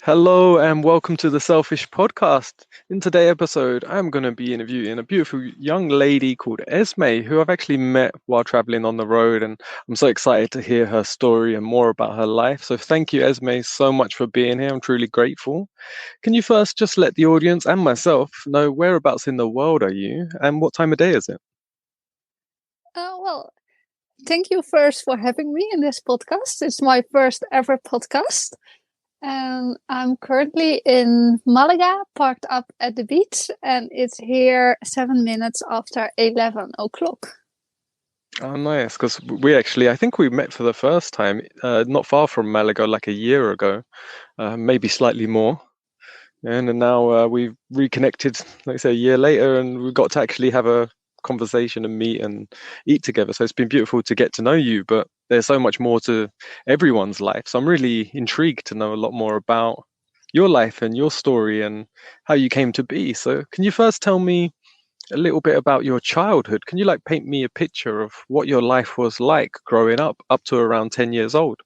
Hello and welcome to the Selfish Podcast. In today's episode, I'm going to be interviewing a beautiful young lady called Esmee, who I've actually met while traveling on the road, and I'm so excited to hear her story and more about her life. So thank you, Esmee, so much for being here. I'm truly grateful. Can you first just let the audience and myself know whereabouts in the world are you and what time of day is it? Well, thank you first for having me in this podcast. It's my first ever podcast. And I'm currently in Malaga, parked up at the beach, and it's here 7 minutes after 11 o'clock. Oh, nice. Because I think we met for the first time not far from Malaga, like a year ago, maybe slightly more. And then now we've reconnected, like I say, a year later, and we got to actually have a conversation and meet and eat together. So it's been beautiful to get to know you, but there's so much more to everyone's life. So I'm really intrigued to know a lot more about your life and your story and how you came to be. So can you first tell me a little bit about your childhood? Can you like paint me a picture of what your life was like growing up to around 10 years old?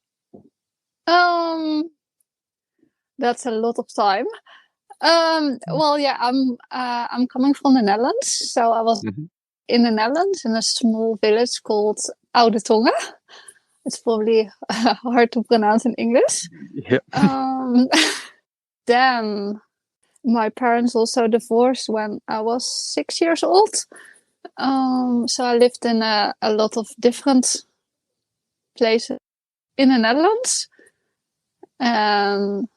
Um, that's a lot of time. Well, yeah, I'm coming from the Netherlands, so I was Hmm. in the Netherlands in a small village called Oude. It's probably hard to pronounce in English. Yeah. Um, then my parents also divorced when I was 6 years old. So I lived in a lot of different places in the Netherlands. And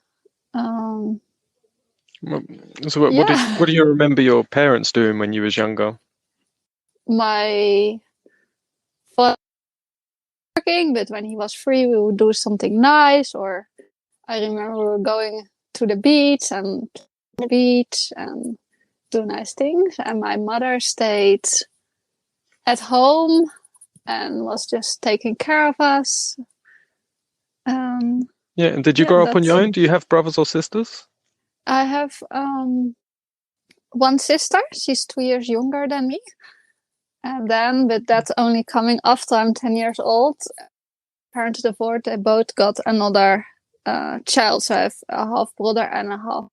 Well, so what yeah, do you remember your parents doing when you was younger? my father was working, but when he was free, we would do something nice. Or I remember we were going to the beach and do nice things. And my mother stayed at home and was just taking care of us. Yeah, and did you Yeah, grow up on that's. your own? Do you have brothers or sisters? I have one sister. She's 2 years younger than me. But that's only coming after I'm 10 years old. Parents divorced. They both got another child. So I have a half brother and a half.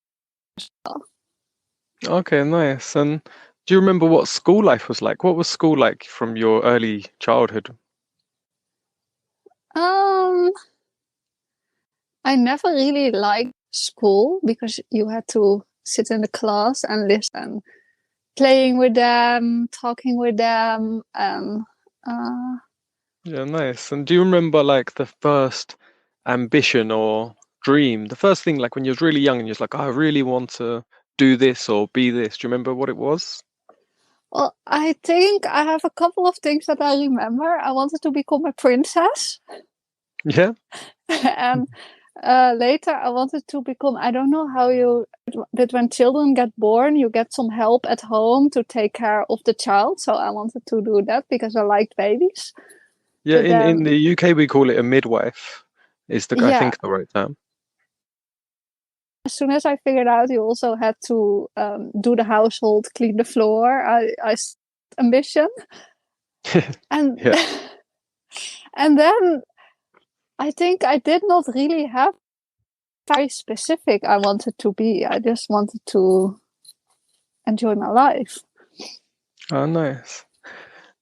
Okay, nice. And do you remember what school life was like? What was school like from your early childhood? Um, I never really liked school because you had to sit in the class and listen, playing with them, talking with them, and uh, Yeah, nice. And do you remember like the first ambition or dream? The first thing like when you was really young and you're like, "Oh, I really want to do this or be this." Do you remember what it was? well, I think I have a couple of things that I remember. I wanted to become a princess, Yeah. and later I wanted to become. I don't know how you, but when children get born, you get some help at home to take care of the child. So I wanted to do that because I liked babies. Yeah, But in then, the UK we call it a midwife, is the I yeah, think the right term. as soon as I figured out you also had to do the household, clean the floor, I ambition, and Yeah. and then I think I did not really have very specific I wanted to be. I just wanted to enjoy my life. Oh, nice.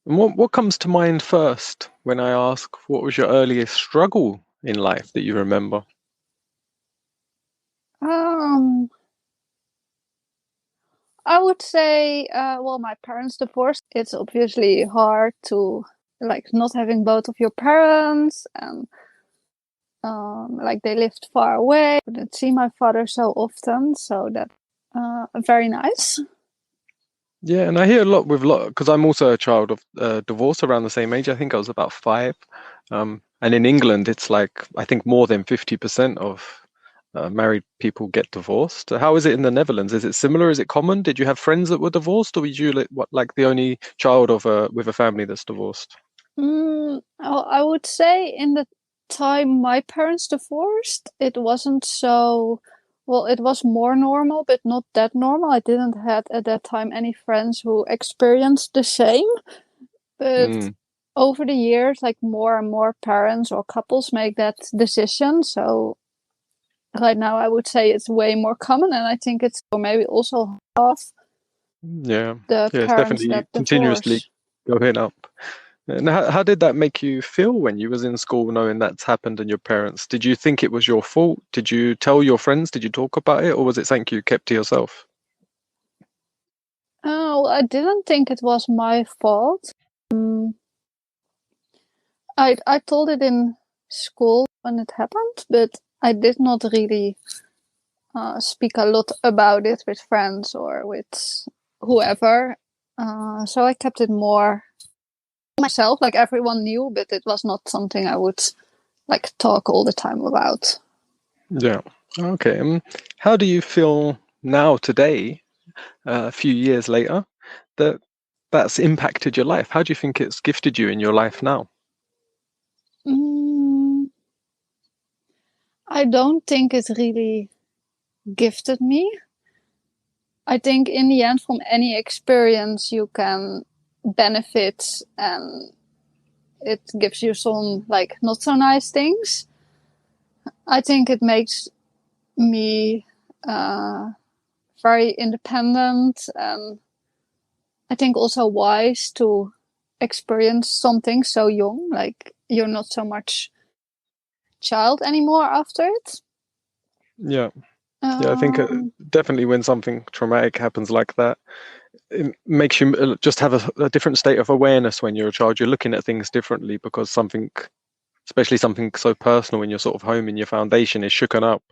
And what comes to mind first when I ask what was your earliest struggle in life that you remember? Um, I would say, well, my parents divorced. It's obviously hard to like not having both of your parents, and like they lived far away. I didn't see my father so often, so that very nice. Yeah, and I hear a lot with a lot because I'm also a child of divorce around the same age. I think I was about five. And in England, it's like I think more than 50% of married people get divorced. How is it in the Netherlands? Is it similar? Is it common? Did you have friends that were divorced, or were you like the only child of a with a family that's divorced? I would say in the time my parents divorced, it wasn't so. Well, it was more normal, but not that normal. I didn't have at that time any friends who experienced the same. But Mm. over the years, like more and more parents or couples make that decision. So right now I would say it's way more common, and I think it's maybe also half Yeah, the yeah, it's parents definitely that continuously divorce. going up. And how did that make you feel when you was in school, knowing that's happened and your parents? Did you think it was your fault? Did you tell your friends? Did you talk about it, or was it something you kept to yourself? Oh, I didn't think it was my fault. Um, I told it in school when it happened, but I did not really speak a lot about it with friends or with whoever. So I kept it more myself. Like everyone knew, but it was not something I would like talk all the time about. Yeah. Okay. How do you feel now, today, a few years later, that that's impacted your life? How do you think it's gifted you in your life now? Mm, I don't think it really gifted me. I think in the end, from any experience, you can benefit, and it gives you some like not so nice things. I think it makes me very independent, and I think also wise to experience something so young. Like you're not so much child anymore after it. Yeah. Yeah, I think Um, definitely when something traumatic happens like that, it makes you just have a different state of awareness when you're a child. You're looking at things differently because something, especially something so personal in your sort of home, in your foundation, is shooken up.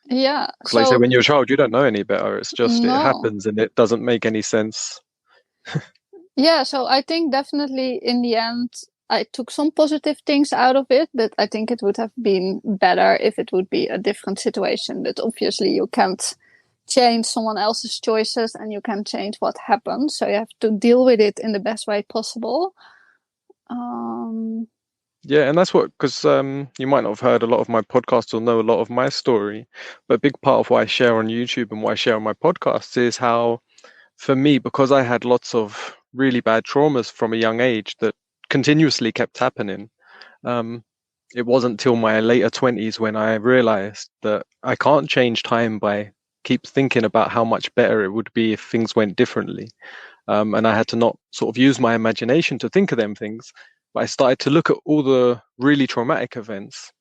yeah. Because, like I say, So when you're a child, you don't know any better. It's just, it no. happens and it doesn't make any sense. Yeah. So I think definitely in the end, I took some positive things out of it, but I think it would have been better if it would be a different situation. But obviously, you can't change someone else's choices and you can change what happens. So you have to deal with it in the best way possible. Um, Yeah, and that's what, because you might not have heard a lot of my podcasts or know a lot of my story, but a big part of what I share on YouTube and what I share on my podcasts is how, for me, because I had lots of really bad traumas from a young age that continuously kept happening, um, it wasn't till my later 20s when I realized that I can't change time by keep thinking about how much better it would be if things went differently. And I had to not sort of use my imagination to think of them things, but I started to look at all the really traumatic events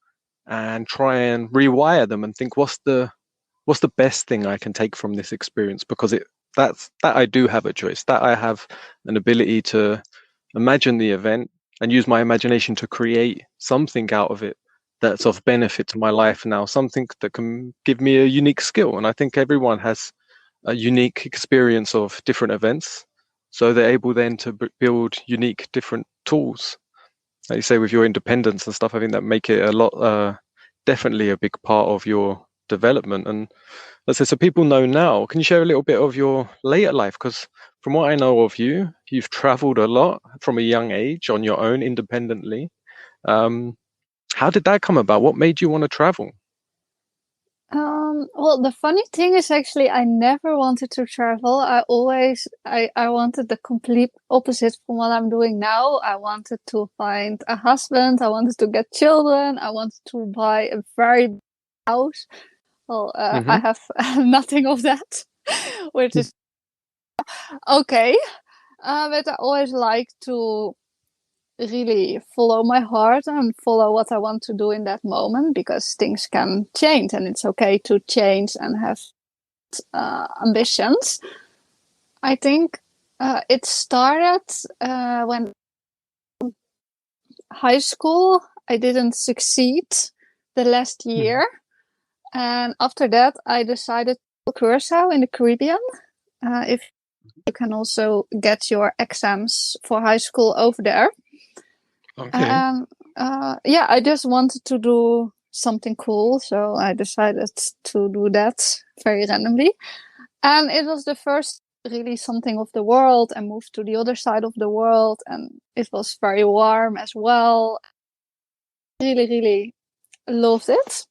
and try and rewire them and think, what's the best thing I can take from this experience? Because that I do have a choice, that I have an ability to imagine the event and use my imagination to create something out of it that's of benefit to my life now, something that can give me a unique skill. And I think everyone has a unique experience of different events. So they're able then to build unique different tools. Like you say, with your independence and stuff, I think that make it a lot, definitely a big part of your development. And let's say, so people know now, can you share a little bit of your later life? Because from what I know of you, you've traveled a lot from a young age on your own independently. Um, how did that come about? What made you want to travel? well, the funny thing is actually I never wanted to travel. I wanted the complete opposite from what I'm doing now. I wanted to find a husband. I wanted to get children. I wanted to buy a very big house. Well, I Hmm. have nothing of that, which is okay. But I always like to really follow my heart and follow what I want to do in that moment because things can change and it's okay to change and have ambitions. I think it started when high school I didn't succeed the last Hmm. year, and after that I decided to Curacao in the Caribbean. If you can also get your exams for high school over there. Okay. And yeah, I just wanted to do something cool, so I decided to do that very randomly. And it was the first really something of the world. I moved to the other side of the world, and it was very warm as well. Really, really loved it.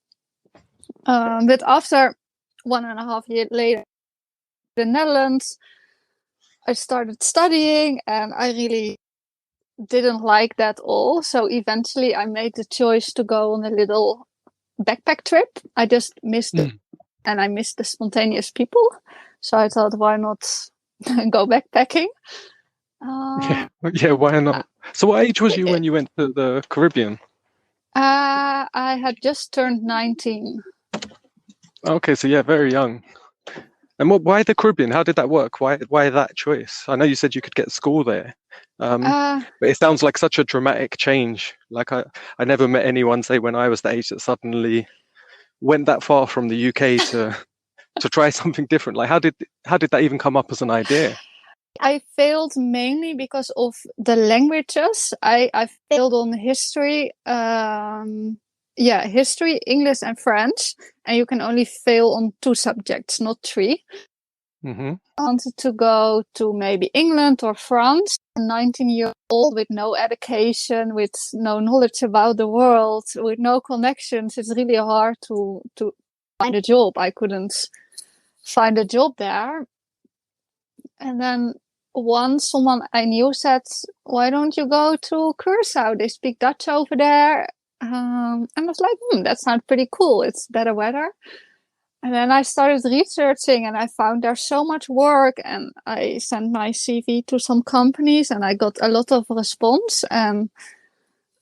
But after 1.5 years later, the Netherlands, I started studying, and I really didn't like that all. So eventually, I made the choice to go on a little backpack trip. I just missed it, and I missed the spontaneous people. So I thought, why not go backpacking? Yeah, why not? So what age was you when you went to the Caribbean? I had just turned 19. Okay, so yeah, very young. And why the Caribbean? How did that work? Why that choice? I know you said you could get school there, Uh, but it sounds like such a dramatic change. Like I never met anyone, say, when I was the age that suddenly went that far from the UK to try something different. Like how did that even come up as an idea? I failed mainly because of the languages. I failed on history. History, English, and French, and you can only fail on 2 subjects, not 3. Hmm. I wanted to go to maybe England or France. 19 years old with no education, with no knowledge about the world, with no connections. It's really hard to find a job. I couldn't find a job there. And then once someone I knew said, why don't you go to Curacao? They speak Dutch over there. And I was like, that sounds pretty cool. It's better weather. And then I started researching and I found there's so much work, and I sent my CV to some companies and I got a lot of response, and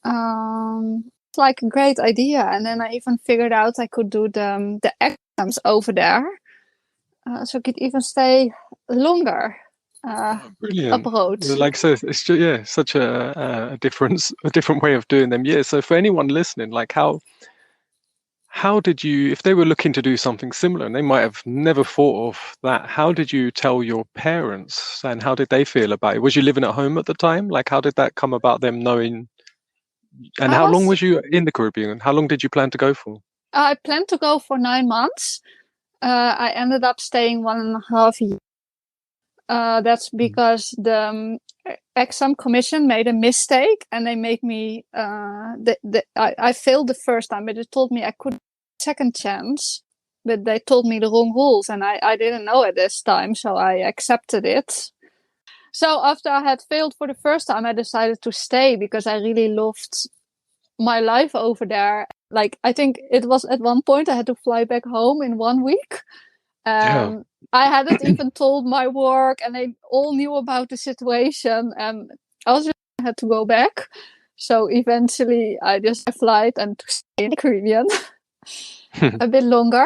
it's like a great idea. And then I even figured out I could do the exams over there. So I could even stay longer Brilliant. abroad. Like so, it's just, yeah, such a different way of doing them. Yeah. So for anyone listening, like how did you, if they were looking to do something similar and they might have never thought of that, how did you tell your parents and how did they feel about it? Was you living at home at the time? Like, how did that come about, them knowing? And I how long was was you in the Caribbean? How long did you plan to go for? I planned to go for 9 months. I ended up staying 1.5 years. That's because the exam commission made a mistake and they made me. I failed the first time, but they told me I could second chance. But they told me the wrong rules, and I didn't know at this time, so I accepted it. So after I had failed for the first time, I decided to stay because I really loved my life over there. Like, I think it was at one point I had to fly back home in 1 week. Yeah. I hadn't even told my work, and they all knew about the situation, and I was just had to go back. So eventually, I just flight and to stay in the Caribbean a bit longer.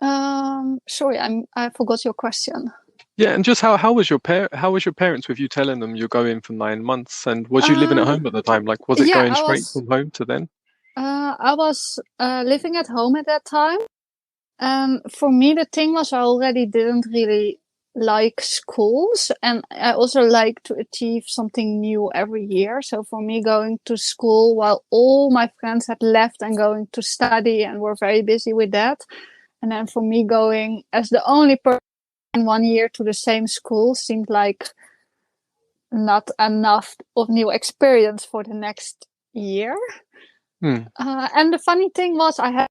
Sorry, I forgot your question. Yeah, and just how was how was your parents with you telling them you're going for 9 months? And was you living at Uh, home at the time? Like, was it yeah, going straight from home to then? I was living at home at that time. For me, the thing was I already didn't really like schools, and I also like to achieve something new every year. So for me, going to school while all my friends had left and going to study and were very busy with that, and then for me going as the only person in 1 year to the same school seemed like not enough of new experience for the next year. Hmm. And the funny thing was I had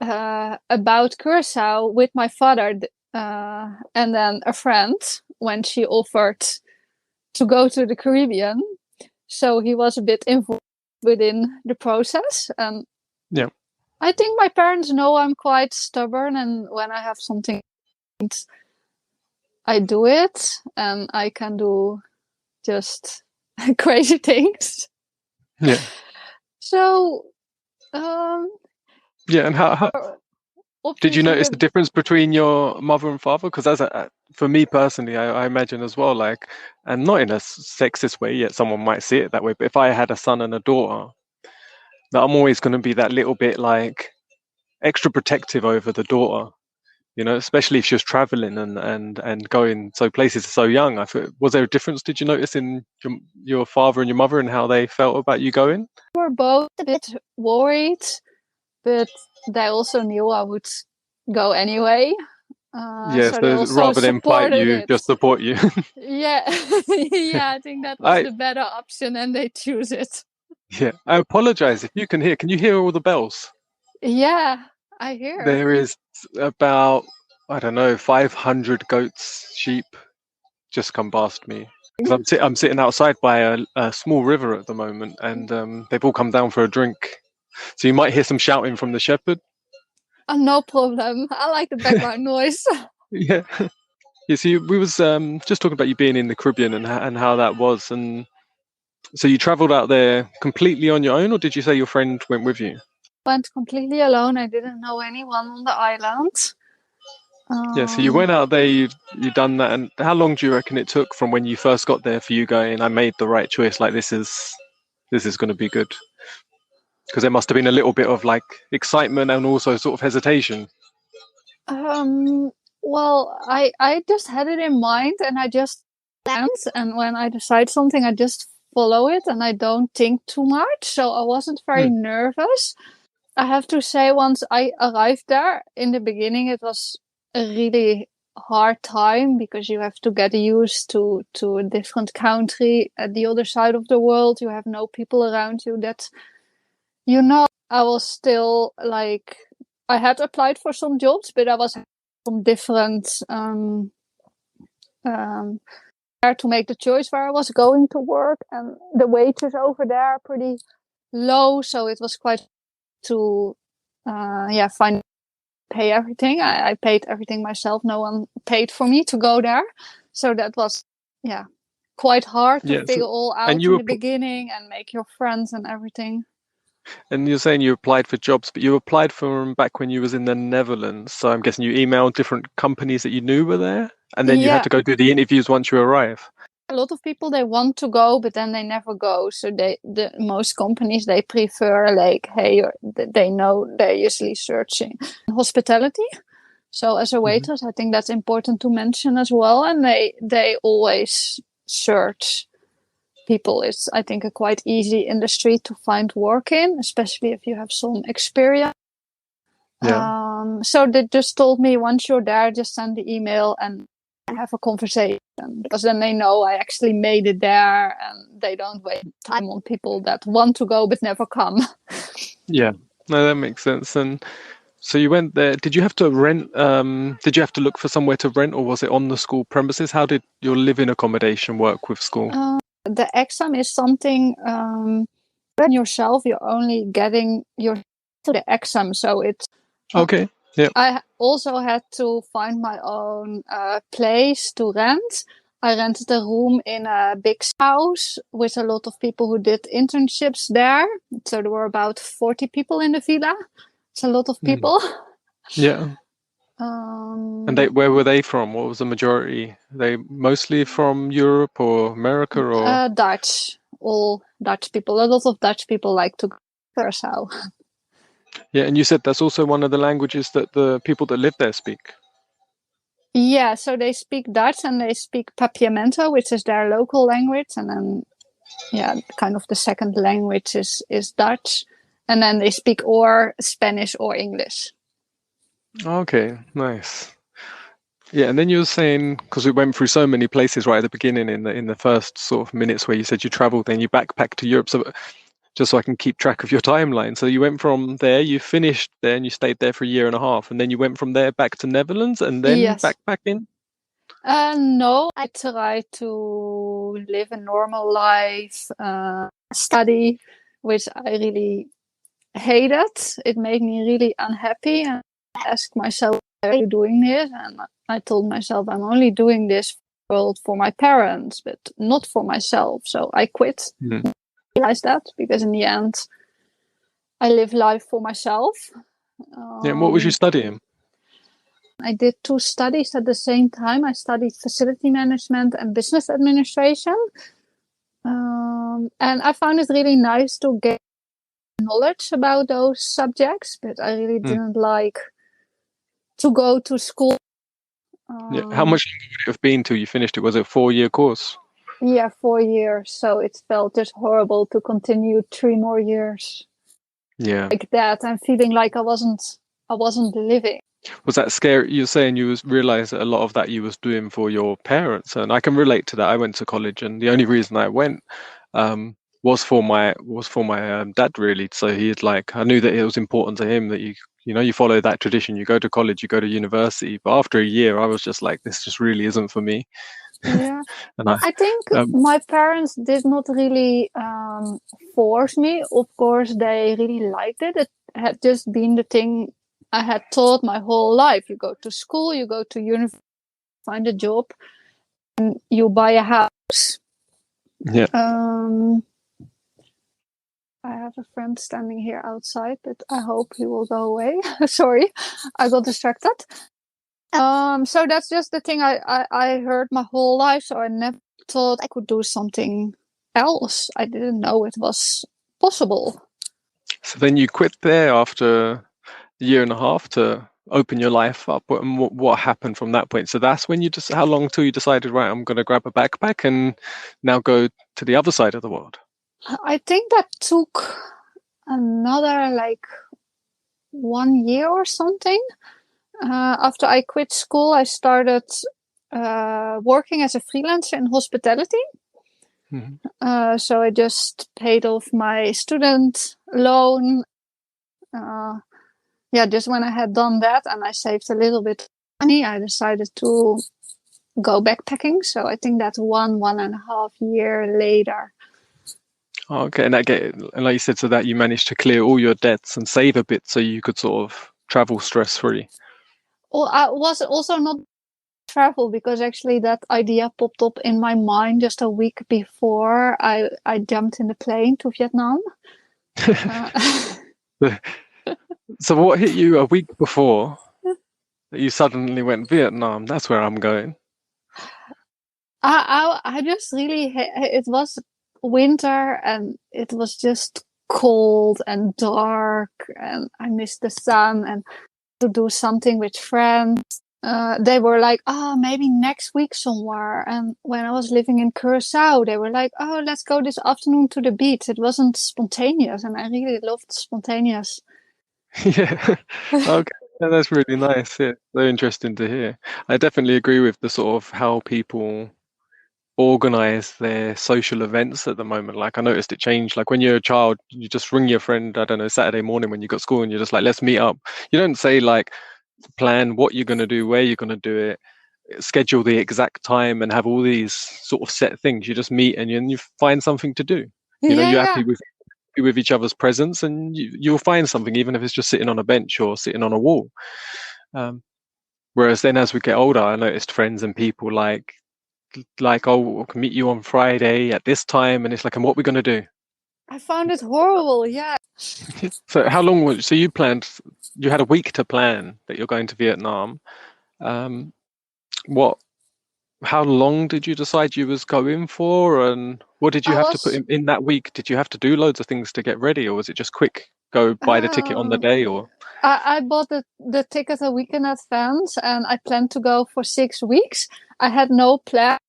a about Curacao with my father, and then a friend when she offered to go to the Caribbean. So he was a bit involved within the process. And Yeah. I think my parents know I'm quite stubborn, and when I have something, I do it, and I can do just crazy things. Yeah. So, um, Yeah. And how did you obviously, notice the difference between your mother and father? Because for me personally, I imagine as well, like, and not in a sexist way, yet someone might see it that way. But if I had a son and a daughter, that I'm always going to be that little bit like extra protective over the daughter, especially if she was traveling and going so places so young. I thought, was there a difference? Did you notice in your father and your mother and how they felt about you going? we were both a bit worried, but they also knew I would go anyway. Yes, So they also rather than fight supported you, it. just support you. Yeah, yeah, I think that was I the better option, and they choose it. Yeah, I apologize if you can hear. Can you hear all the bells? Yeah, I hear. There is about, I don't know, 500 goats, sheep just come past me. I'm sitting outside by a small river at the moment, and they've all come down for a drink. So you might hear some shouting from the shepherd. No problem. I like the background noise. Yeah. Yeah, so we was just talking about you being in the Caribbean and how that was, and so you travelled out there completely on your own, or did you say your friend went with you? Went completely alone. I didn't know anyone on the island. Yeah, so you went out there, you done that, and how long do you reckon it took from when you first got there for you going, I made the right choice, like this is going to be good? Because there must have been a little bit of like excitement and also sort of hesitation. Well, I just had it in mind, and I just planned. And when I decide something, I just follow it, and I don't think too much. So I wasn't very nervous. I have to say, once I arrived there in the beginning, it was a really hard time because you have to get used to a different country at the other side of the world. You have no people around you that I was still like, I had applied for some jobs, but I was some different there to make the choice where I was going to work, and the wages over there are pretty low, so it was quite to find pay everything. I paid everything myself. No one paid for me to go there, so that was quite hard to figure all out in the beginning and make your friends and everything. And you're saying you applied for jobs, but you applied for them back when you was in the Netherlands. So I'm guessing you emailed different companies that you knew were there, and then you had to go do the interviews once you arrive. A lot of people, they want to go, but then they never go. So most companies, they prefer like, hey, they know they're usually searching hospitality. So as a waitress, I think that's important to mention as well. And they always search people. It's, I think, a quite easy industry to find work in, especially if you have some experience. Yeah. So they just told me, once you're there, just send the email and have a conversation, because then they know I actually made it there, and they don't waste time on people that want to go but never come. Yeah, no, that makes sense. And so you went there. Did you have to rent? Did you have to look for somewhere to rent, or was it on the school premises? How did your living accommodation work with school? The exam is something yourself. You're only getting your to the exam, so it's okay. Yeah. I also had to find my own place to rent. I rented a room in a big house with a lot of people who did internships there. So there were about 40 people in the villa. It's a lot of people. Yeah. And where were they from? What was the majority? Are they mostly from Europe or America or? Dutch. All Dutch people. A lot of Dutch people like to go to Curaçao. Yeah, and you said that's also one of the languages that the people that live there speak. Yeah, so they speak Dutch and they speak Papiamento, which is their local language, and then kind of the second language is Dutch, and then they speak or Spanish or English. Okay, nice. Yeah, and then you were saying, because we went through so many places right at the beginning in the first sort of minutes where you said you traveled, then you backpacked to Europe. So just so I can keep track of your timeline. So you went from there, you finished there, and you stayed there for a year and a half, and then you went from there back to Netherlands, and then backpacking? No, I tried to live a normal life, study, which I really hated. It made me really unhappy, and I asked myself, why are you doing this? And I told myself, I'm only doing this for my parents, but not for myself. So I quit. I realized that, because in the end, I live life for myself. And what was you studying? I did 2 studies at the same time. I studied facility management and business administration. And I found it really nice to get knowledge about those subjects, but I really didn't like to go to school. How much longer would it have been till you finished it? Was it a 4-year course? Yeah, 4 years. So it felt just horrible to continue 3 more years. Yeah. Like that. I'm feeling like I wasn't living. Was that scary? You're saying you realized that a lot of that you was doing for your parents, and I can relate to that. I went to college, and the only reason I went was for my dad, really. So he'd like, I knew that it was important to him that you follow that tradition. You go to college, you go to university. But after a year, I was just like, this just really isn't for me. Yeah. And I, I think um, my parents did not really force me. Of course, they really liked it. It had just been the thing I had taught my whole life. You go to school, you go to university, find a job, and you buy a house. yeah. I have a friend standing here outside, but I hope he will go away. Sorry, I got distracted. So that's just the thing I heard my whole life. So I never thought I could do something else. I didn't know it was possible. So then you quit there after a year and a half to open your life up. And what happened from that point? So that's when you just, how long till you decided, right, I'm going to grab a backpack and now go to the other side of the world? I think that took another like 1 year or something. After I quit school, I started working as a freelancer in hospitality. Mm-hmm. So I just paid off my student loan. Just when I had done that and I saved a little bit of money, I decided to go backpacking. So I think that's 1.5 year later. Okay, and and like you said, so that you managed to clear all your debts and save a bit so you could sort of travel stress free. Well, I was also not travel because actually that idea popped up in my mind just a week before I jumped in the plane to Vietnam. So what hit you a week before that you suddenly went Vietnam? That's where I'm going. I just really it was winter and it was just cold and dark and I missed the sun and to do something with friends. They were like, oh, maybe next week somewhere. And when I was living in Curacao, they were like, oh, let's go this afternoon to the beach. It wasn't spontaneous, and I really loved spontaneous. Yeah. Okay. Yeah, that's really nice. Yeah, very interesting to hear. I definitely agree with the sort of how people organize their social events at the moment. Like I noticed it changed. Like when you're a child, you just ring your friend, I don't know, Saturday morning when you got school and you're just like, let's meet up. You don't say like plan what you're gonna do, where you're gonna do it, schedule the exact time and have all these sort of set things. You just meet and you find something to do. You know, Yeah, you're yeah. happy with each other's presence and you'll find something, even if it's just sitting on a bench or sitting on a wall. Um, Whereas then as we get older, I noticed friends and people like, oh, we'll meet you on Friday at this time, and it's like, and what we're gonna do? I found it horrible. Yeah. So how long was? So you planned? You had a week to plan that you're going to Vietnam. Um, what? How long did you decide you was going for, and what did you I have to put was in that week? Did you have to do loads of things to get ready, or was it just quick? Go buy the ticket on the um, day, or I bought the ticket a week in advance and I planned to go for 6 weeks. I had no plan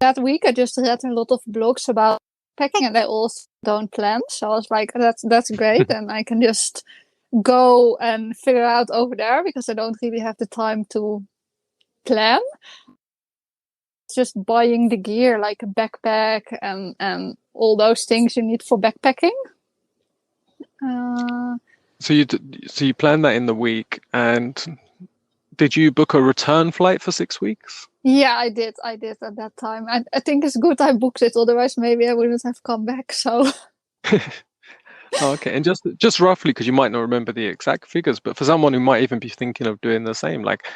that week. I just read a lot of blogs about packing and I also don't plan. So I was like, that's great. And I can just go and figure out over there because I don't really have the time to plan. It's just buying the gear like a backpack and all those things you need for backpacking. Uh, so you planned that in the week, and did you book a return flight for 6 weeks? Yeah, I did. I did at that time. I think it's good I booked it. Otherwise, maybe I wouldn't have come back. So, Okay, and just roughly, because you might not remember the exact figures, but for someone who might even be thinking of doing the same, like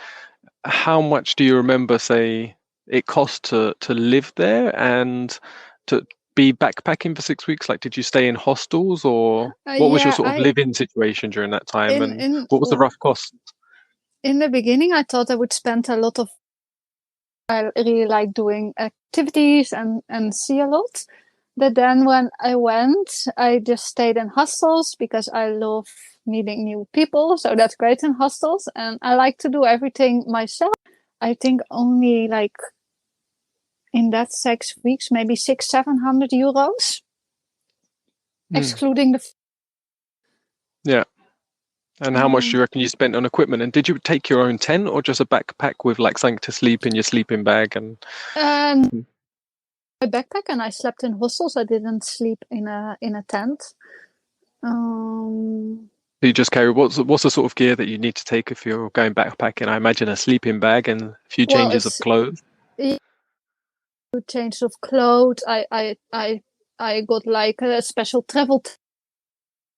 how much do you remember, say, it cost to live there and to be backpacking for 6 weeks? Like, did you stay in hostels, or what was your yeah, sort of I living situation during that time, in and what was the rough cost? in the beginning, I thought I would spend a lot of. I really like doing activities and see a lot. But then when I went, I just stayed in hostels because I love meeting new people. So that's great in hostels, and I like to do everything myself. I think only like in that 6 weeks, maybe 600-700 euros, Hmm. excluding the. Yeah. And how much do you reckon you spent on equipment? And did you take your own tent or just a backpack with like something to sleep in your sleeping bag? And my backpack, and I slept in hostels. I didn't sleep in a tent. You just carry what's the sort of gear that you need to take if you're going backpacking? I imagine a sleeping bag and a few Well, changes of clothes. change of clothes. I got like a special travel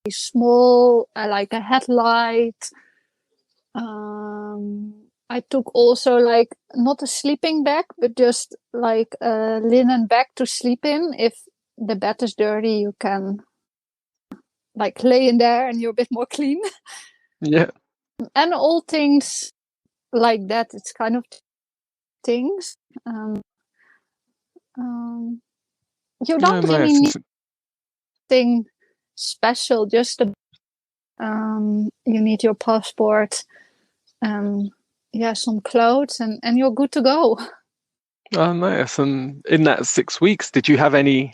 small, like a headlight. I took also like not a sleeping bag, but just like a linen bag to sleep in. If the bed is dirty, you can like lay in there and you're a bit more clean. Yeah. And all things like that. It's kind of things. You Oh, don't really need nice. anything special. Just you need your passport and some clothes, and you're good to go. Oh, nice. And in that 6 weeks, did you have any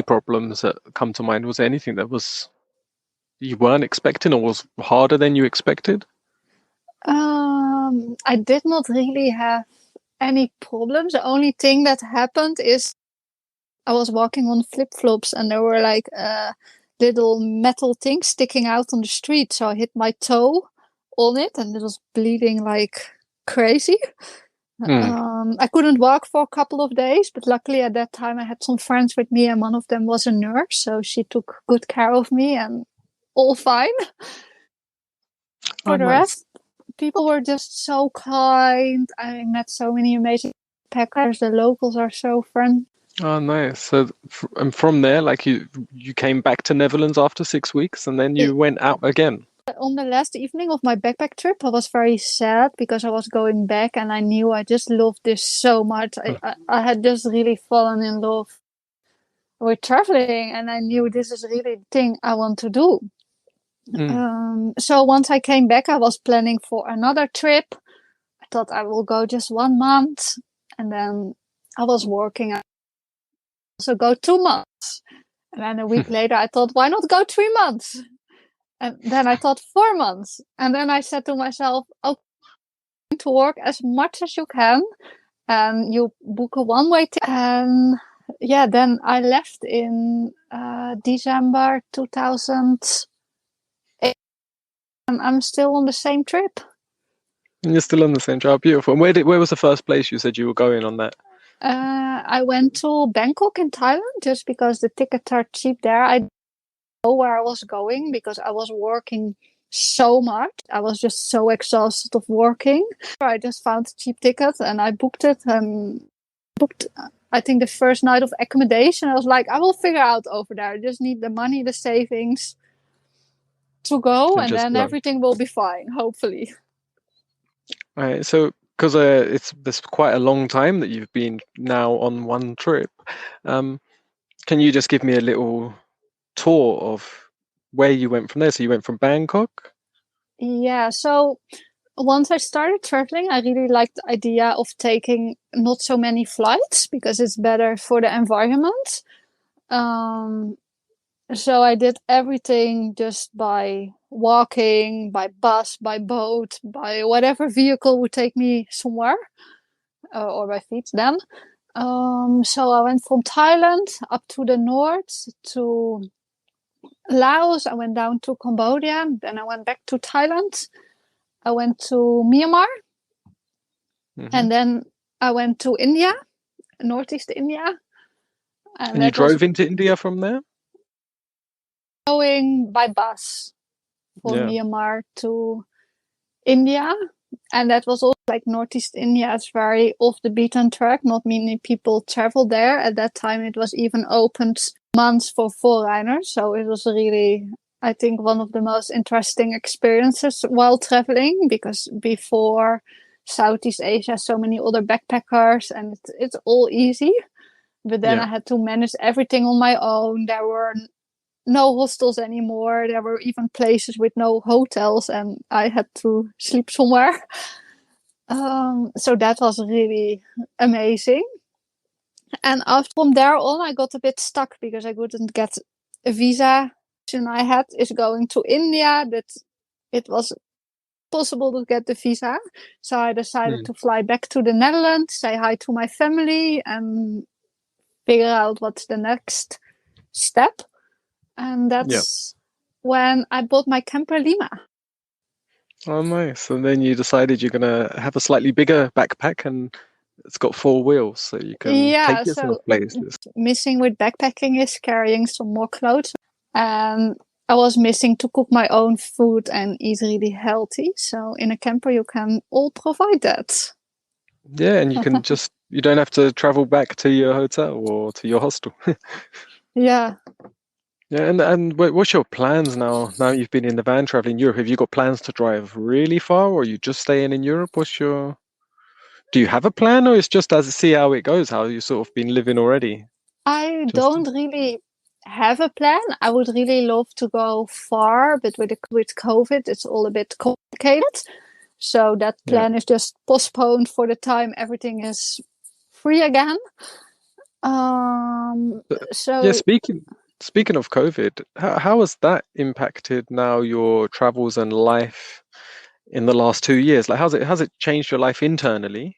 problems that come to mind? Was there anything that was you weren't expecting or was harder than you expected? I did not really have any problems. The only thing that happened is I was walking on flip-flops and there were like little metal things sticking out on the street. So I hit my toe on it and it was bleeding like crazy. Hmm. I couldn't walk for a couple of days, but luckily at that time I had some friends with me and one of them was a nurse. So she took good care of me and all fine. Oh, For the nice. rest, people were just so kind. I met so many amazing packers. The locals are so friendly. Oh, nice. So, and from there, like you came back to Netherlands after 6 weeks, and then you went out again. On the last evening of my backpack trip, I was very sad because I was going back and I knew I just loved this so much. I had just really fallen in love with traveling and I knew this is really the thing I want to do. Mm. So once I came back, I was planning for another trip. I thought I will go just 1 month and then I was working. I also go 2 months. And then a week later, I thought, why not go 3 months? And then I thought 4 months. And then I said to myself, okay, to work as much as you can. And you book a one-way ticket. And yeah, then I left in December 2008. And I'm still on the same trip. And you're still on the same job. Beautiful. And where was the first place you said you were going on that? I went to Bangkok in Thailand just because the tickets are cheap there. I didn't know where I was going because I was working so much. I was just so exhausted of working. I just found a cheap ticket and I booked it and booked, I think, the first night of accommodation. I was like, I will figure out over there. I just need the money, the savings to go, And and just then go. everything will be fine, hopefully. All right. So, because it's quite a long time that you've been now on one trip, um, can you just give me a little tour of where you went from there? So you went from Bangkok. Yeah, so once I started traveling, I really liked the idea of taking not so many flights because it's better for the environment. Um, so I did everything just by walking, by bus, by boat, by whatever vehicle would take me somewhere, or by feet then. So I went from Thailand up to the north to Laos. I went down to Cambodia. Then I went back to Thailand. I went to Myanmar. Hmm. And then I went to India, Northeast India. And And you that was drove into India from there? going by bus from Yeah. Myanmar to India. And that was also like Northeast India is very off the beaten track. Not many people travel there. At that time, it was even opened months for foreigners. So it was really, I think, one of the most interesting experiences while traveling because before Southeast Asia, so many other backpackers and it's all easy. But then Yeah. I had to manage everything on my own. There were no hostels anymore. There were even places with no hotels, and I had to sleep somewhere. So that was really amazing. And after from there on, I got a bit stuck because I couldn't get a visa. The option I had is going to India, but it was possible to get the visa. So I decided Mm. to fly back to the Netherlands, say hi to my family, and figure out what's the next step. And Yeah. that's when I bought my camper Lima. Oh, nice. And then you decided you're gonna have a slightly bigger backpack and it's got four wheels, so you can Yeah, take yourself so places. missing with backpacking is carrying some more clothes. And I was missing to cook my own food and eat really healthy. So in a camper, you can all provide that. Yeah, and you don't have to travel back to your hotel or to your hostel. Yeah, Yeah, and what's your plans now? Now you've been in the van traveling Europe, have you got plans to drive really far, or are you just staying in Europe? Do you have a plan, or it's just as see how it goes, how you sort of been living already? I Just don't really have a plan. I would really love to go far, but with COVID, it's all a bit complicated. So that yeah. plan is just postponed for the time everything is free again. Um, But, yeah, so speaking of COVID, how has that impacted now your travels and life in the last 2 years? Like, has it changed your life internally,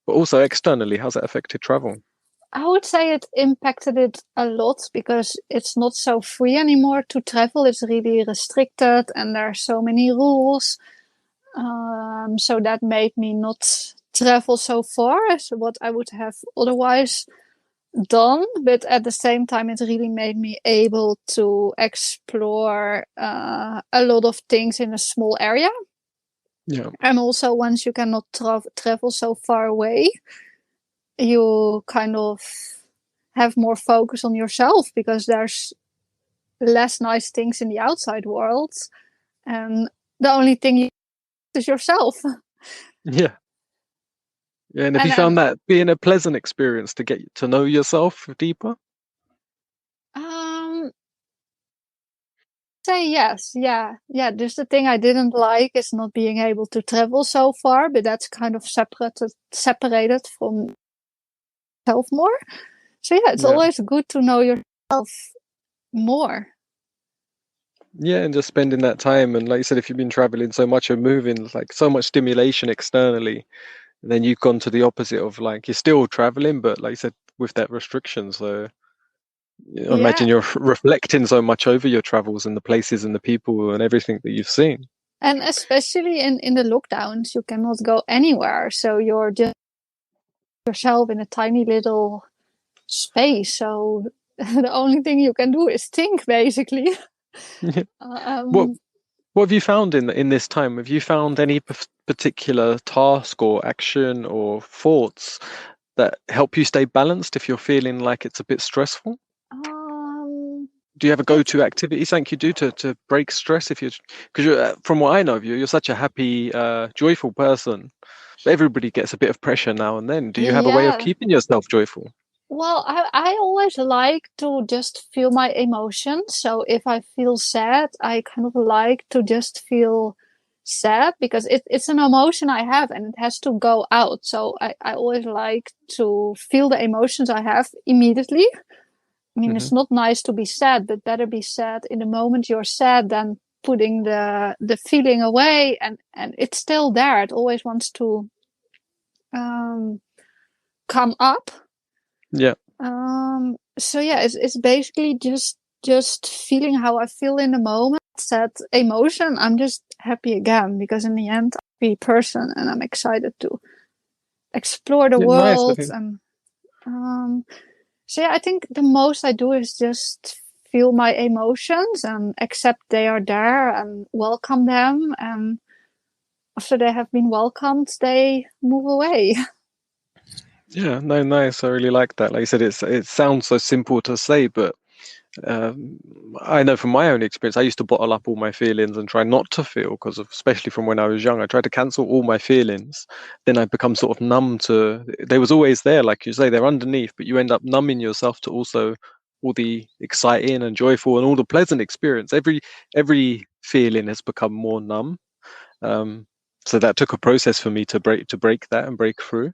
but also externally? How's it affected travel? I would say it impacted it a lot because it's not so free anymore to travel. It's really restricted and there are so many rules. So that made me not travel so far as what I would have otherwise done. But at the same time, it really made me able to explore a lot of things in a small area. Yeah, And also, once you cannot travel so far away, you kind of have more focus on yourself because there's less nice things in the outside world. And the only thing you is yourself. yeah, yeah. And have you And found that being a pleasant experience to get to know yourself deeper? um, say yes, yeah. Just the thing I didn't like is not being able to travel so far, but that's kind of separated from self more. So yeah, it's Yeah, always good to know yourself more. yeah, and just spending that time. And like you said, if you've been traveling so much and moving, like so much stimulation externally, and then you've gone to the opposite of like you're still traveling, but like you said, with that restriction. So I Yeah, imagine you're reflecting so much over your travels and the places and the people and everything that you've seen. and especially in the lockdowns, you cannot go anywhere, so you're just yourself in a tiny little space. So the only thing you can do is think, basically. What Um, what have you found in this time? Have you found any particular task or action or thoughts that help you stay balanced if you're feeling like it's a bit stressful? um, Do you have a I go-to activity, something you do to break stress if you're because from what I know of you, you're such a happy, joyful person. But everybody gets a bit of pressure now and then. Do you have a way of yeah. keeping yourself joyful? Well, I always like to just feel my emotions. So if I feel sad, I kind of like to just feel sad because it's an emotion I have and it has to go out. So I always like to feel the emotions I have immediately. I mean, Hmm. it's not nice to be sad, but better be sad in the moment you're sad than putting the feeling away and it's still there. It always wants to um, come up. Yeah. So yeah, it's basically just feeling how I feel in the moment. That emotion, I'm just happy again because in the end, I'm a happy person and I'm excited to explore the Yeah, nice. I world. think. And so yeah, I think the most I do is just feel my emotions and accept they are there and welcome them. And after they have been welcomed, they move away. Yeah, no, nice. I really like that. Like I said, it sounds so simple to say, but um, I know from my own experience, I used to bottle up all my feelings and try not to feel because of, especially from when I was young, I tried to cancel all my feelings. Then I become sort of numb to. They was always there, like you say, they're underneath, but you end up numbing yourself to also all the exciting and joyful and all the pleasant experience. Every feeling has become more numb. Um, so that took a process for me to break that and break through.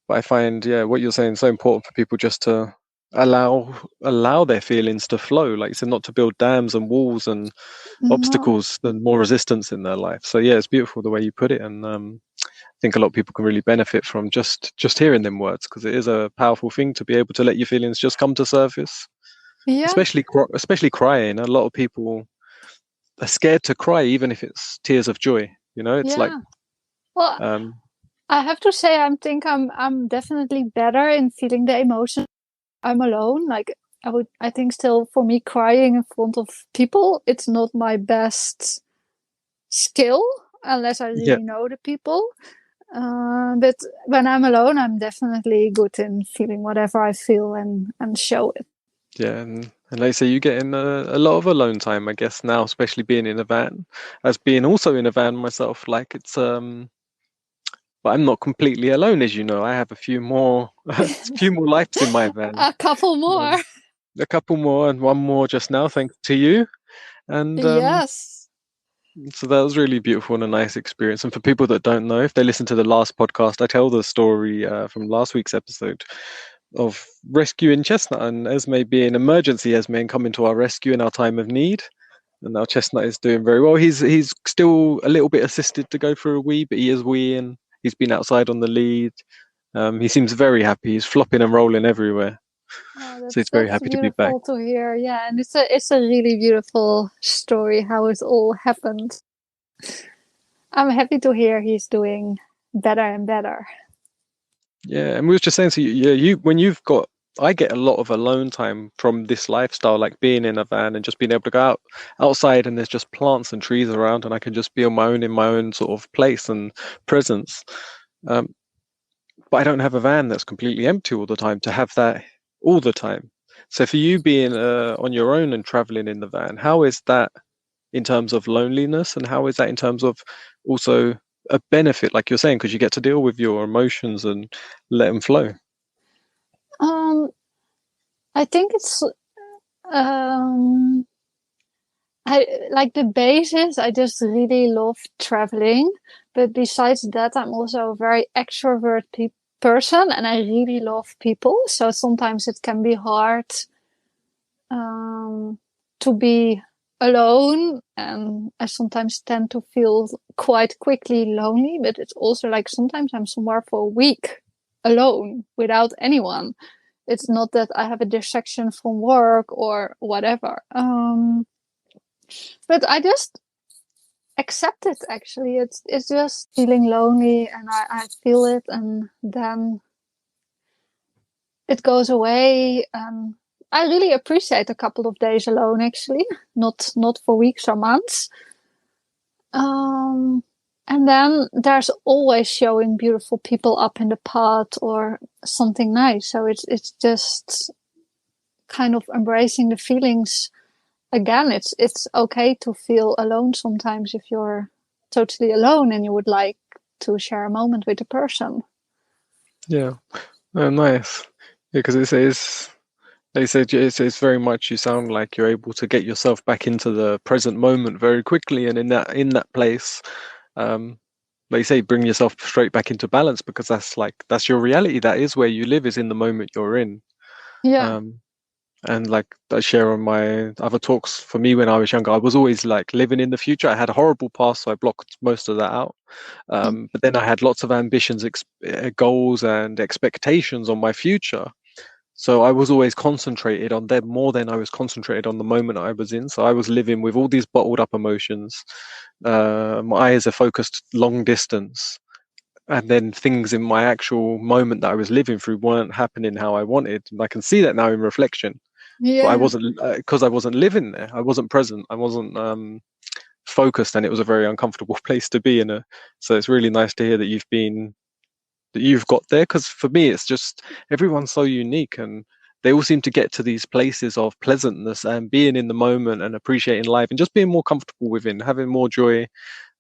But I find, yeah, what you're saying is so important for people just to allow their feelings to flow. Like you said, not to build dams and walls and No. obstacles and more resistance in their life. So yeah, it's beautiful the way you put it, and I think a lot of people can really benefit from just hearing them words because it is a powerful thing to be able to let your feelings just come to surface. Yeah. Especially crying. A lot of people are scared to cry, even if it's tears of joy. You know, it's like Yeah. Well, um, I have to say, I'm definitely better in feeling the emotion. I'm alone. Like I think still for me, crying in front of people, it's not my best skill unless I Yeah. really know the people. But when I'm alone, I'm definitely good in feeling whatever I feel and show it. Yeah, and like I say, you get in a lot of alone time, I guess now, especially being in a van. As being also in a van myself, like it's but I'm not completely alone, as you know. I have a few more, a few more lives in my van. A couple more. Um, a couple more and one more just now, thanks to you. And Yes. so that was really beautiful and a nice experience. And for people that don't know, if they listen to the last podcast, I tell the story from last week's episode of rescuing Chestnut and Esmee being emergency Esmee and coming to our rescue in our time of need. And now Chestnut is doing very well. He's still a little bit assisted to go for a wee, but he is weeing. He's been outside on the lead. He seems very happy. He's flopping and rolling everywhere. Oh, So he's very that's happy to be back. beautiful to hear. Yeah, and it's a really beautiful story how it all happened. I'm happy to hear he's doing better and better. Yeah, and we was just saying, so yeah, you when you've got, I get a lot of alone time from this lifestyle, like being in a van and just being able to go outside, and there's just plants and trees around, and I can just be on my own in my own sort of place and presence. Um, but I don't have a van that's completely empty all the time to have that all the time. So for you being on your own and traveling in the van, how is that in terms of loneliness, and how is that in terms of also a benefit, like you're saying, because you get to deal with your emotions and let them flow? Um, I think it's um, I like the basis. I just really love traveling, but besides that, I'm also a very extrovert person, and I really love people. So sometimes it can be hard um, to be alone, and I sometimes tend to feel quite quickly lonely. But it's also like sometimes I'm somewhere for a week alone without anyone. It's not that I have a distraction from work or whatever. But I just accept it. Actually, it's just feeling lonely, and I feel it, and then it goes away. I really appreciate a couple of days alone. Actually, not for weeks or months. Um, and then there's always showing beautiful people up in the pot or something nice. So it's just kind of embracing the feelings again. It's okay to feel alone sometimes if you're totally alone and you would like to share a moment with a person. Yeah. Oh, nice. Yeah, because it's they said it's very much, you sound like you're able to get yourself back into the present moment very quickly, and in that place, um, they say bring yourself straight back into balance, because that's your reality. That is where you live, is in the moment you're in. Yeah. Um, and like I share on my other talks, for me when I was younger, I was always like living in the future. I had a horrible past, so I blocked most of that out. But then I had lots of ambitions, goals, and expectations on my future. So I was always concentrated on them more than I was concentrated on the moment I was in. So I was living with all these bottled up emotions. My eyes are focused long distance. And then things in my actual moment that I was living through weren't happening how I wanted. And I can see that now in reflection. But I Yeah. wasn't, because I wasn't living there. I wasn't present. I wasn't focused, and it was a very uncomfortable place to be in. So it's really nice to hear that you've got there, because for me it's just everyone's so unique, and they all seem to get to these places of pleasantness and being in the moment and appreciating life and just being more comfortable within, having more joy,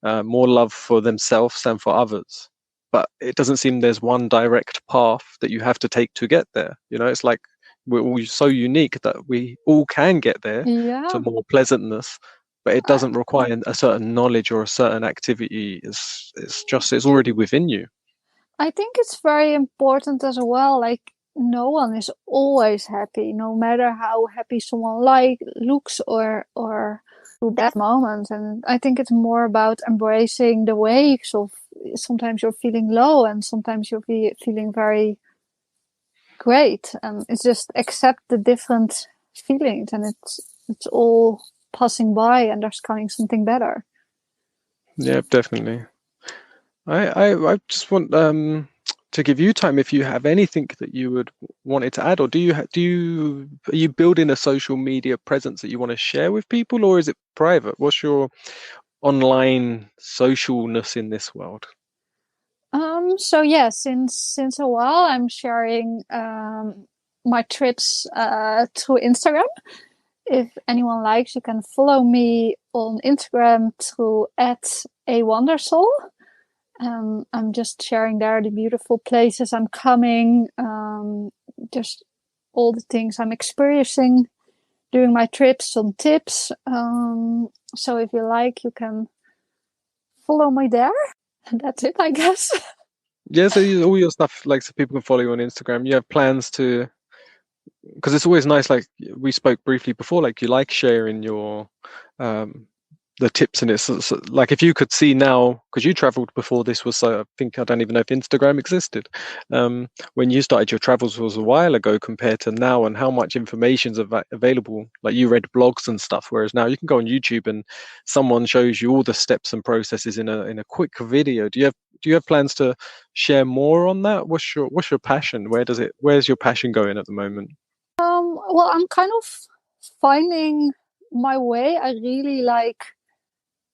more love for themselves and for others. But it doesn't seem there's one direct path that you have to take to get there. It's like we're all so unique that we all can get there to Yeah. more pleasantness, but it I, doesn't require a certain knowledge or a certain activity. It's already within you. I think it's very important as well. Like no one is always happy, no matter how happy someone looks or to that moment. And I think it's more about embracing the waves of sometimes you're feeling low and sometimes you're feeling very great, and it's just accept the different feelings, and it's all passing by, and there's coming something better. Yeah, definitely. I just want to give you time if you have anything that you would wanted to add, or are you building a social media presence that you want to share with people, or is it private? What's your online socialness in this world? So yeah, since a while I'm sharing my trips through Instagram. If anyone likes, you can follow me on Instagram through @Awondersoul. I'm just sharing there the beautiful places I'm coming, just all the things I'm experiencing during my trips, some tips. So if you like, you can follow me there. That's it, I guess. Yeah, so all your stuff, like, so people can follow you on Instagram. You have plans to, because it's always nice, like we spoke briefly before, like you like sharing your um the tips, and it's like if you could see now, because you traveled before this was, I think, I don't even know if Instagram existed, when you started your travels was a while ago compared to now, and how much information's available. Like you read blogs and stuff, whereas now you can go on YouTube and someone shows you all the steps and processes in a quick video. Do you have plans to share more on that? What's your passion? Where's your passion going at the moment? Well, I'm kind of finding my way. I really like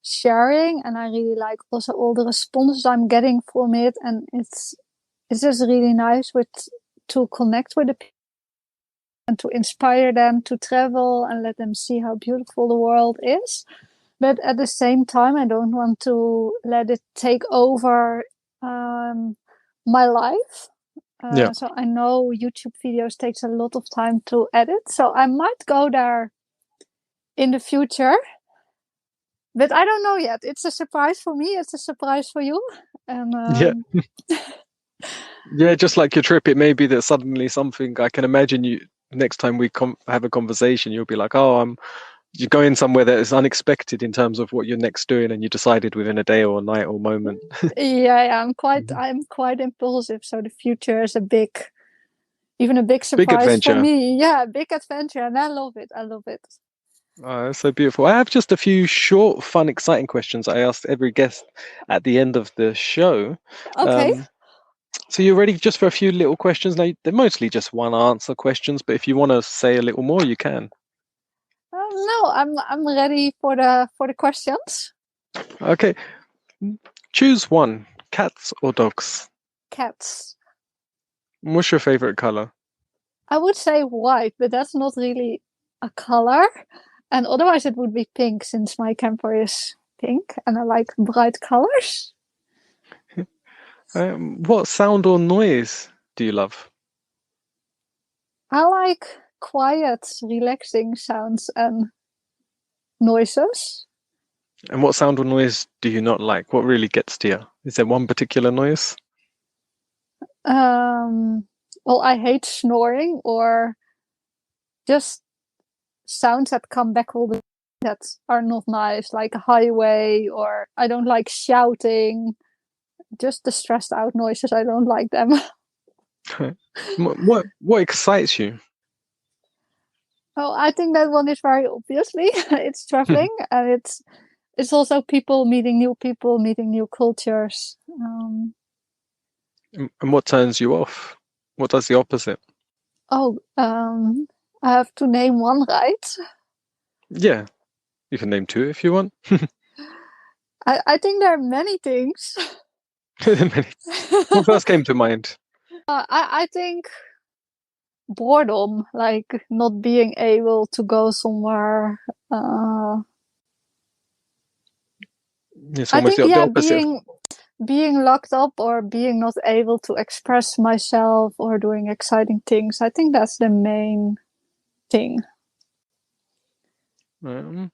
sharing, and I really like also all the responses I'm getting from it, and it's just really nice with to connect with the people and to inspire them to travel and let them see how beautiful the world is. But at the same time, I don't want to let it take over my life. Yeah. So I know YouTube videos takes a lot of time to edit, so I might go there in the future, but I don't know yet. It's a surprise for me. It's a surprise for you, and Yeah. Yeah, just like your trip, it may be that suddenly something, I can imagine you next time we have a conversation, you'll be like, "Oh, you're going somewhere that is unexpected in terms of what you're next doing, and you decided within a day or a night or moment." yeah, Mhm. I'm quite impulsive. So the future is even a big Big surprise for adventure. me. Yeah, big adventure, and I love it. I love it. Oh, that's so beautiful. I have just a few short, fun, exciting questions I asked every guest at the end of the show. Okay. Um, so you're ready just for a few little questions? Now, they're mostly just one answer questions, but if you want to say a little more, you can. No, I'm ready for the questions. Okay, choose one, cats or dogs. Cats. What's your favorite color? I would say white, but that's not really a color. And otherwise, it would be pink since my camper is pink and I like bright colors. What sound or noise do you love? I like quiet, relaxing sounds and noises. And what sound or noise do you not like? What really gets to you? Is there one particular noise? Um, well, I hate snoring or just sounds that come back all the time that are not nice, like a highway, or I don't like shouting. Just the stressed out noises, I don't like them. What excites you? Oh, I think that one is very obviously it's traveling, and it's also people, meeting new cultures. And what turns you off? What does the opposite? Oh, I have to name one, right? Yeah, you can name two if you want. I think there are many things. What first came to mind? I think boredom, like not being able to go somewhere. It's I almost think the yeah, opposite. being locked up or being not able to express myself or doing exciting things. I think that's the main thing. Um,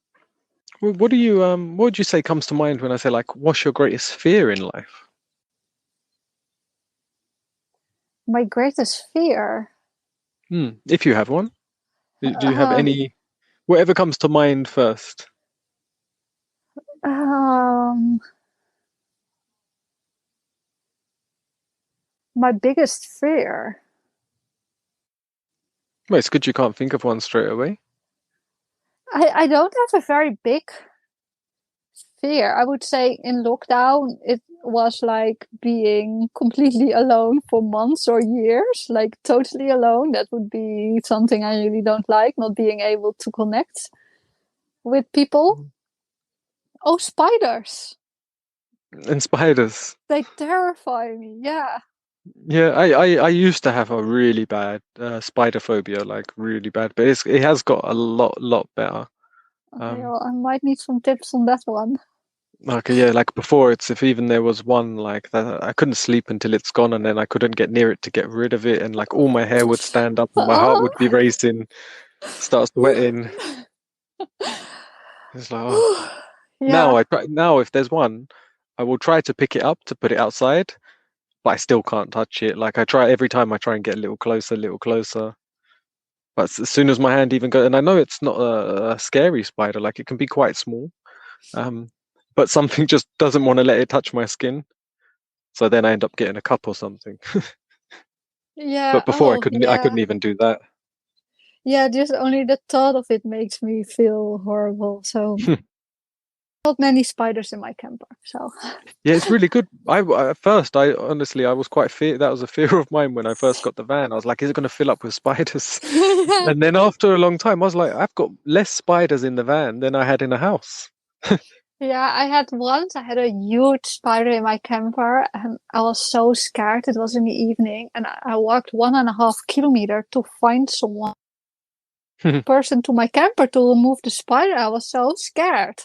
what would you say comes to mind when I say, like, what's your greatest fear in life? My greatest fear. If you have one, do you have Um, any? Whatever comes to mind first. um, my biggest fear. Well, it's good you can't think of one straight away. I don't have a very big fear. I would say in lockdown, it was like being completely alone for months or years, like totally alone. That would be something I really don't like, not being able to connect with people. Oh, spiders. And spiders. They terrify me. Yeah. Yeah, I used to have a really bad spider phobia, like really bad, but it has got a lot better. Okay, Um, well, I might need some tips on that one. like yeah, like before, it's if even there was one like that, I couldn't sleep until it's gone, and then I couldn't get near it to get rid of it, and like all my hair would stand up, and my heart would be racing, start sweating. It's like, oh. Yeah. Now now if there's one, I will try to pick it up to put it outside, but I still can't touch it. Like I try every time I try and get a little closer. But as soon as my hand even goes, and I know it's not a scary spider, like it can be quite small, um, but something just doesn't want to let it touch my skin. So then I end up getting a cup or something. Yeah. But before Oh, I yeah. couldn't even do that. Yeah, just only the thought of it makes me feel horrible. So not many spiders in my camper. So Yeah, it's really good. At first, I honestly, I was quite fear. That was a fear of mine when I first got the van. I was like, is it going to fill up with spiders? yeah. And then after a long time, I was like, I've got less spiders in the van than I had in a house. Yeah, I had a huge spider in my camper and I was so scared. It was in the evening and I walked 1.5 kilometers to find someone person to my camper to remove the spider. I was so scared.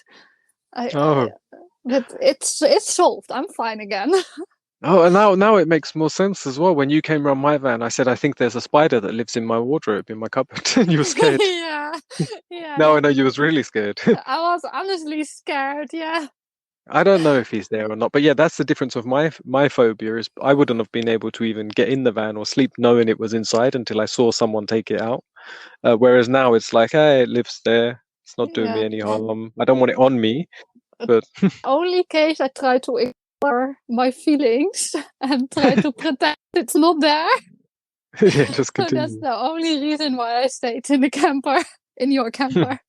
I Oh, but it's solved. I'm fine again. oh, and now it makes more sense as well. When you came around my van, I said, I think there's a spider that lives in my wardrobe in my cupboard, and you were scared. yeah. Now Yeah. I know you was really scared. I was honestly scared. Yeah. I don't know if he's there or not, but yeah, that's the difference of my phobia is I wouldn't have been able to even get in the van or sleep knowing it was inside until I saw someone take it out. Whereas now it's like, hey, it lives there. It's not doing me Yeah. any harm. I don't want it on me, but Only case I try to ignore my feelings and try to pretend it's not there. yeah, just So that's continue. the only reason why I stayed in the camper, in your camper.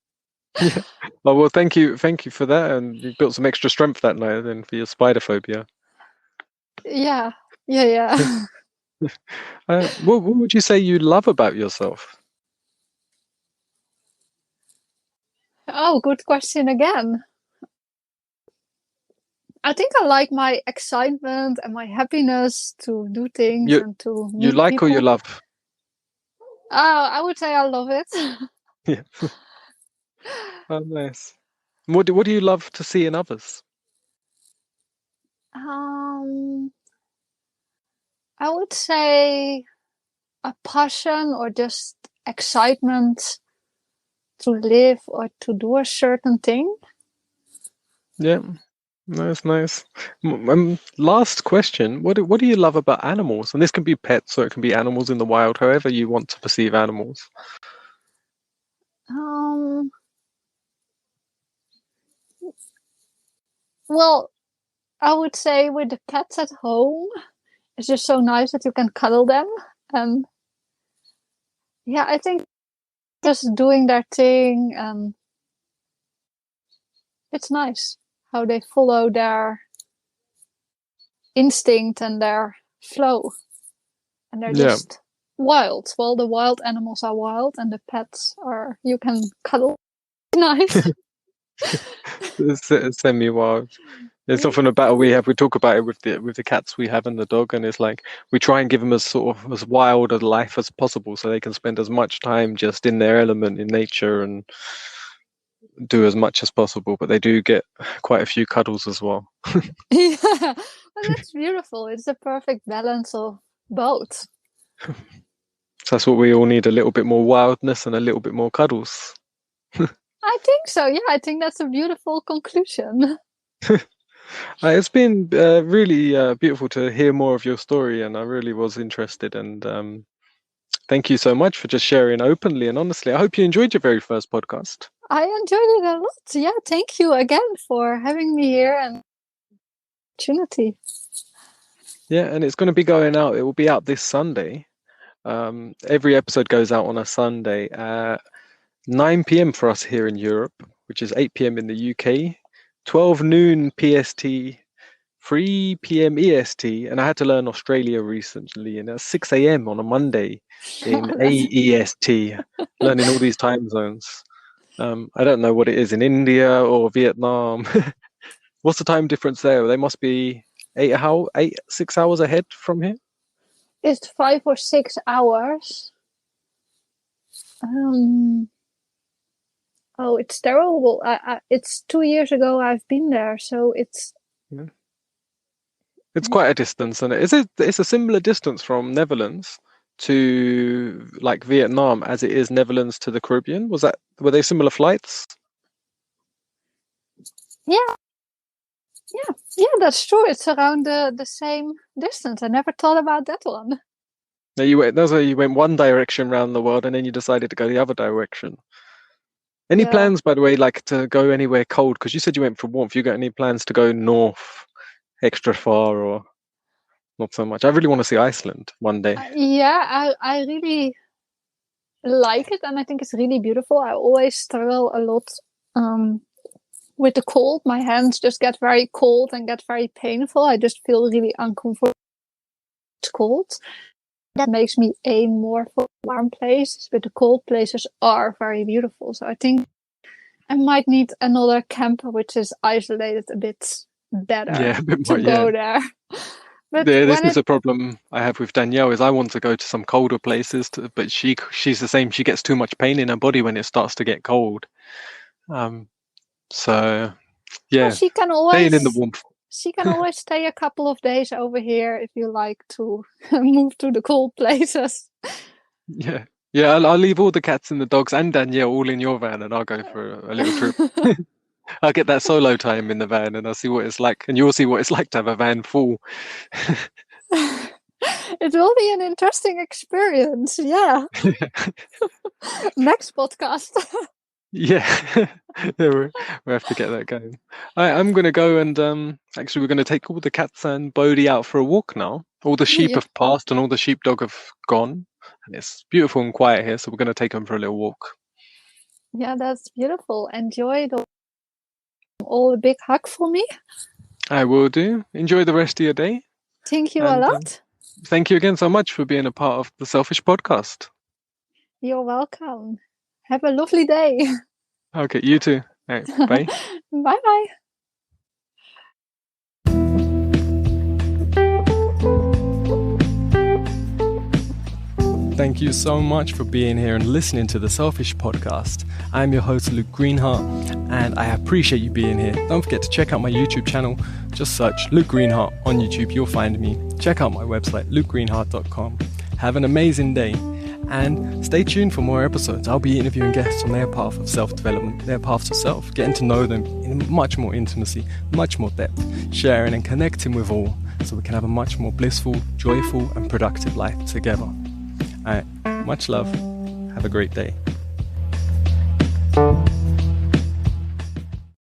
Yeah. Oh, well, thank you for that, and you built some extra strength that night then for your spider phobia. Yeah, yeah, yeah. What would you say you love about yourself? Oh, good question again. I think I like my excitement and my happiness to do things You and to you meet like or you people. love? I would say I love it. Yeah. Oh, nice. What do you love to see in others? um, I would say a passion or just excitement to live or to do a certain thing. Yeah, nice. Last question. What do you love about animals? And this can be pets or it can be animals in the wild, however you want to perceive animals. Um, well, I would say with the pets at home, it's just so nice that you can cuddle them. And yeah, I think just doing their thing and it's nice how they follow their instinct and their flow. And they're Yeah, just wild. Well, the wild animals are wild and the pets are, you can cuddle. Nice. semi-wild. It's often a battle we have. We talk about it with the cats we have and the dog, and it's like we try and give them as sort of as wild a life as possible, so they can spend as much time just in their element in nature and do as much as possible. But they do get quite a few cuddles as well. Yeah, well, that's beautiful. It's the perfect balance of both. So that's what we all need: a little bit more wildness and a little bit more cuddles. I think so. Yeah, I think that's a beautiful conclusion. It's been really beautiful to hear more of your story, and I really was interested. And thank you so much for just sharing openly and honestly. I hope you enjoyed your very first podcast. I enjoyed it a lot. Yeah, thank you again for having me here and opportunity. Yeah, and it's going to be going out. It will be out this Sunday. Every episode goes out on a Sunday at 9 p.m. for us here in Europe, which is 8 p.m. in the UK, 12 noon PST 3 p.m. EST, and I had to learn Australia recently, and it's 6 a.m. on a Monday in AEST, learning all these time zones. I don't know what it is in India or Vietnam. What's the time difference there? They must be 6 hours ahead from here. It's 5 or 6 hours. Oh, it's terrible. It's 2 years ago I've been there, so it's... Yeah. It's quite a distance, and it's a similar distance from Netherlands to like Vietnam as it is Netherlands to the Caribbean. Were they similar flights? Yeah, that's true. It's around the same distance. I never thought about that one. No, that's why you went one direction around the world, and then you decided to go the other direction. Any plans, by the way, like to go anywhere cold? Because you said you went for warmth. You got any plans to go north, extra far, or not so much? I really want to see Iceland one day. I really like it, and I think it's really beautiful. I always struggle a lot with the cold. My hands just get very cold and get very painful. I just feel really uncomfortable. It's cold. That makes me aim more for warm places, but the cold places are very beautiful. So I think I might need another camper which is isolated a bit better to go there. But this is a problem I have with Danielle, is I want to go to some colder places, but she's the same. She gets too much pain in her body when it starts to get cold. So yeah, she can always staying in the warmth. She can always stay a couple of days over here if you like to move to the cold places. Yeah, I'll leave all the cats and the dogs and Danielle all in your van, and I'll go for a little trip. I'll get that solo time in the van, and I'll see what it's like, and you'll see what it's like to have a van full. It will be an interesting experience. Yeah. Next podcast. Yeah, we have to get that going. I'm going to go and actually we're going to take all the cats and Bodhi out for a walk now. All the sheep have passed and all the sheepdog have gone, and it's beautiful and quiet here, so we're going to take them for a little walk. Yeah, that's beautiful. Enjoy all a big hug for me. I will do. Enjoy the rest of your day. Thank you a lot. Thank you again so much for being a part of the Selfish Podcast. You're welcome. Have a lovely day. Okay, you too. Right, bye. Bye-bye. Thank you so much for being here and listening to the Selfish Podcast. I'm your host, Luke Greenheart, and I appreciate you being here. Don't forget to check out my YouTube channel. Just search Luke Greenheart on YouTube. You'll find me. Check out my website, lukegreenheart.com. Have an amazing day. And stay tuned for more episodes. I'll be interviewing guests on their path of self-development, their paths to self, getting to know them in much more intimacy, much more depth, sharing and connecting with all so we can have a much more blissful, joyful and productive life together. All right, much love. Have a great day.